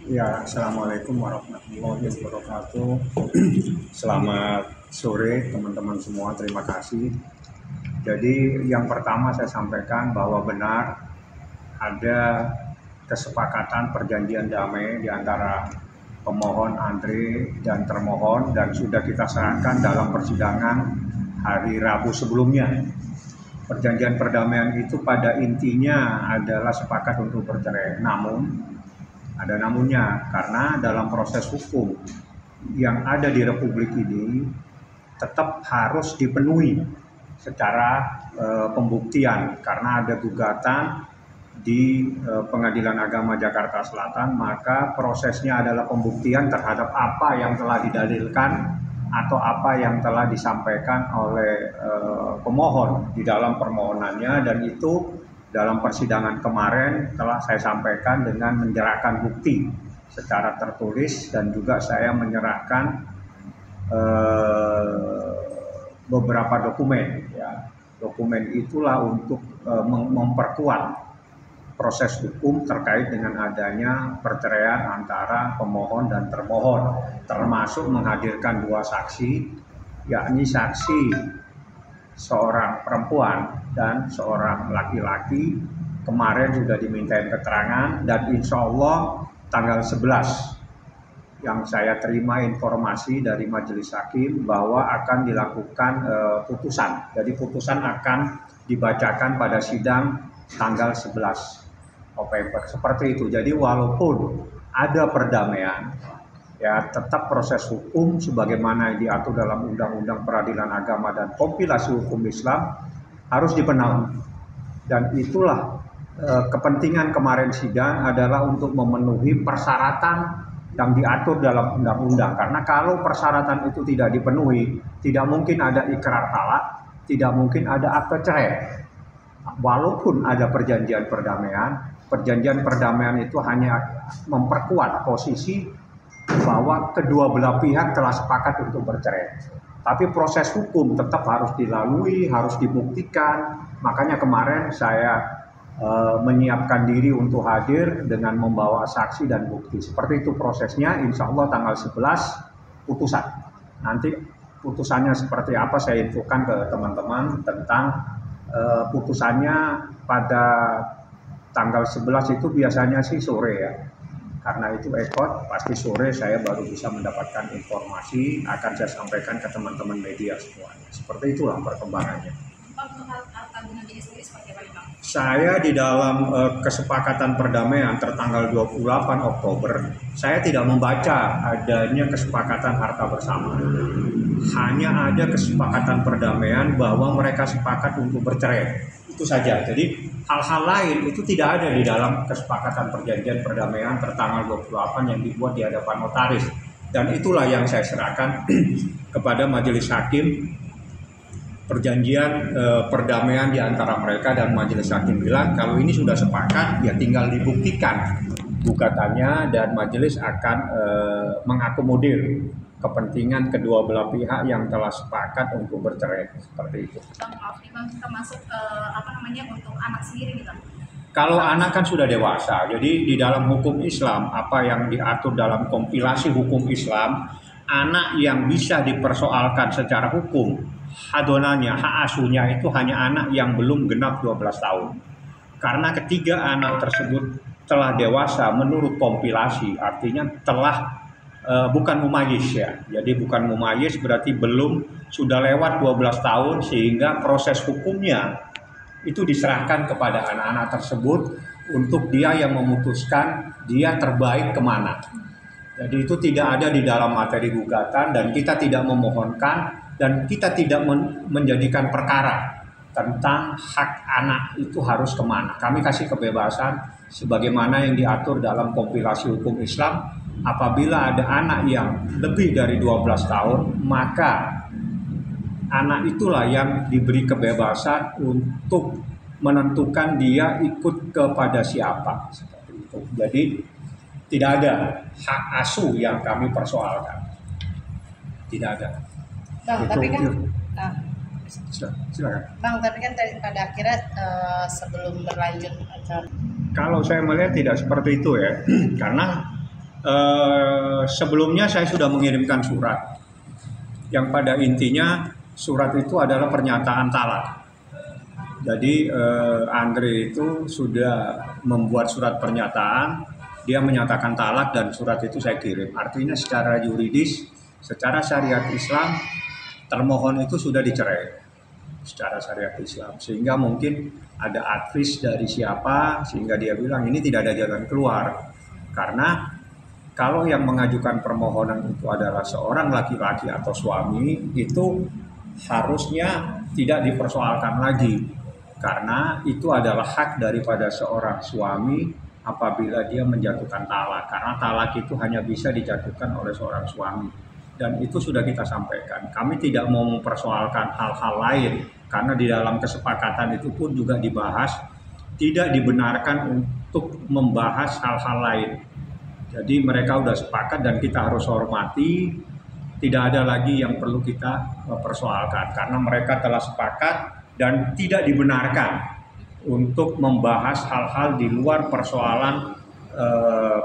Ya, Assalamualaikum warahmatullahi wabarakatuh. Selamat sore teman-teman semua, terima kasih. Jadi yang pertama saya sampaikan bahwa benar ada kesepakatan perjanjian damai di antara pemohon Andre dan termohon dan sudah kita serahkan dalam persidangan hari Rabu sebelumnya. Perjanjian perdamaian itu pada intinya adalah sepakat untuk bercerai. Namun ada namunnya, karena dalam proses hukum yang ada di Republik ini tetap harus dipenuhi secara pembuktian, karena ada gugatan di Pengadilan Agama Jakarta Selatan, maka prosesnya adalah pembuktian terhadap apa yang telah didalilkan atau apa yang telah disampaikan oleh pemohon di dalam permohonannya, dan itu dalam persidangan kemarin telah saya sampaikan dengan menyerahkan bukti secara tertulis, dan juga saya menyerahkan beberapa dokumen. Ya. Dokumen itulah untuk memperkuat proses hukum terkait dengan adanya perceraian antara pemohon dan termohon, termasuk menghadirkan dua saksi, yakni saksi seorang perempuan dan seorang laki-laki. Kemarin sudah dimintain keterangan, dan insya Allah tanggal 11 yang saya terima informasi dari majelis hakim bahwa akan dilakukan putusan. Jadi putusan akan dibacakan pada sidang tanggal 11 November. Seperti itu. Jadi walaupun ada perdamaian, ya tetap proses hukum sebagaimana yang diatur dalam Undang-Undang Peradilan Agama dan Kompilasi Hukum Islam harus dipenuhi. Dan itulah kepentingan kemarin sidang adalah untuk memenuhi persyaratan yang diatur dalam undang-undang. Karena kalau persyaratan itu tidak dipenuhi, tidak mungkin ada ikrar talak, tidak mungkin ada akte cerai. Walaupun ada perjanjian perdamaian itu hanya memperkuat posisi bahwa kedua belah pihak telah sepakat untuk bercerai. Tapi proses hukum tetap harus dilalui, harus dibuktikan. Makanya kemarin saya menyiapkan diri untuk hadir dengan membawa saksi dan bukti. Seperti itu prosesnya. Insya Allah tanggal 11 putusan. Nanti putusannya seperti apa saya infokan ke teman-teman tentang putusannya pada tanggal 11 itu biasanya sih sore ya. Karena itu ekot, pasti sore saya baru bisa mendapatkan informasi, akan saya sampaikan ke teman-teman media semuanya. Seperti itulah perkembangannya. Untuk harta guna jadi sendiri seperti apa nih Bang? Saya di dalam kesepakatan perdamaian tertanggal 28 Oktober, saya tidak membaca adanya kesepakatan harta bersama. Hanya ada kesepakatan perdamaian bahwa mereka sepakat untuk bercerai. Itu saja. Jadi hal-hal lain itu tidak ada di dalam kesepakatan perjanjian perdamaian tertanggal 28 yang dibuat di hadapan notaris. Dan itulah yang saya serahkan kepada majelis hakim, perjanjian perdamaian di antara mereka, dan majelis hakim bilang kalau ini sudah sepakat ya tinggal dibuktikan gugatannya, dan majelis akan mengakomodir kepentingan kedua belah pihak yang telah sepakat untuk bercerai. Seperti itu. Bang, maaf nih Bang, termasuk untuk anak sendiri nih Bang. Kalau anak kan sudah dewasa, jadi di dalam hukum Islam, apa yang diatur dalam kompilasi hukum Islam, anak yang bisa dipersoalkan secara hukum, hadonannya, hak asuhnya itu hanya anak yang belum genap 12 tahun. Karena ketiga anak tersebut telah dewasa menurut kompilasi, artinya telah bukan mumayyiz ya. Jadi bukan mumayyiz berarti belum, sudah lewat 12 tahun, sehingga proses hukumnya itu diserahkan kepada anak-anak tersebut untuk dia yang memutuskan dia terbaik kemana. Jadi itu tidak ada di dalam materi gugatan, dan kita tidak memohonkan, dan kita tidak menjadikan perkara tentang hak anak itu harus kemana. Kami kasih kebebasan sebagaimana yang diatur dalam kompilasi hukum Islam. Apabila ada anak yang lebih dari 12 tahun, maka anak itulah yang diberi kebebasan untuk menentukan dia ikut kepada siapa. Seperti itu. Jadi tidak ada hak asuh yang kami persoalkan. Tidak ada. Bang, Itu, tapi kan silakan. Bang, tapi kan pada akhirnya sebelum berlanjut acara. Kalau saya melihat tidak seperti itu ya. Karena Sebelumnya saya sudah mengirimkan surat yang pada intinya surat itu adalah pernyataan talak. Jadi Andre itu sudah membuat surat pernyataan, dia menyatakan talak dan surat itu saya kirim. Artinya secara yuridis, secara syariat Islam, termohon itu sudah dicerai secara syariat Islam. Sehingga mungkin ada advis dari siapa sehingga dia bilang ini tidak ada jalan keluar. Karena kalau yang mengajukan permohonan itu adalah seorang laki-laki atau suami, itu harusnya tidak dipersoalkan lagi. Karena itu adalah hak daripada seorang suami apabila dia menjatuhkan talak. Karena talak itu hanya bisa dijatuhkan oleh seorang suami. Dan itu sudah kita sampaikan. Kami tidak mau mempersoalkan hal-hal lain. Karena di dalam kesepakatan itu pun juga dibahas, tidak dibenarkan untuk membahas hal-hal lain. Jadi mereka sudah sepakat dan kita harus hormati, tidak ada lagi yang perlu kita persoalkan. Karena mereka telah sepakat dan tidak dibenarkan untuk membahas hal-hal di luar persoalan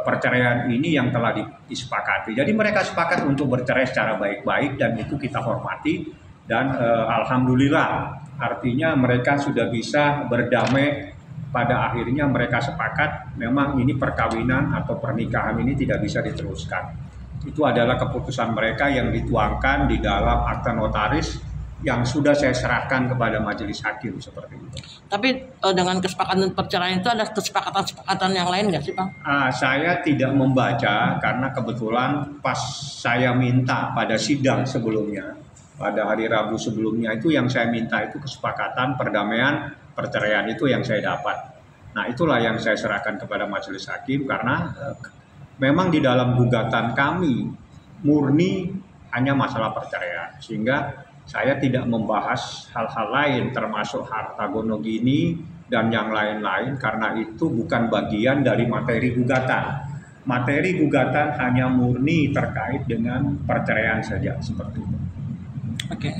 perceraian ini yang telah disepakati. Jadi mereka sepakat untuk bercerai secara baik-baik dan itu kita hormati dan alhamdulillah artinya mereka sudah bisa berdamai. Pada akhirnya mereka sepakat memang ini perkawinan atau pernikahan ini tidak bisa diteruskan. Itu adalah keputusan mereka yang dituangkan di dalam akta notaris yang sudah saya serahkan kepada majelis hakim seperti itu. Tapi dengan kesepakatan perceraian itu ada kesepakatan-kesepakatan yang lain nggak sih, Bang? Saya tidak membaca karena kebetulan pas saya minta pada sidang sebelumnya, pada hari Rabu sebelumnya itu yang saya minta itu kesepakatan perdamaian perceraian itu yang saya dapat. Nah itulah yang saya serahkan kepada majelis hakim karena memang di dalam gugatan kami murni hanya masalah perceraian. Sehingga saya tidak membahas hal-hal lain termasuk harta gono gini dan yang lain-lain karena itu bukan bagian dari materi gugatan. Materi gugatan hanya murni terkait dengan perceraian saja seperti itu. Oke.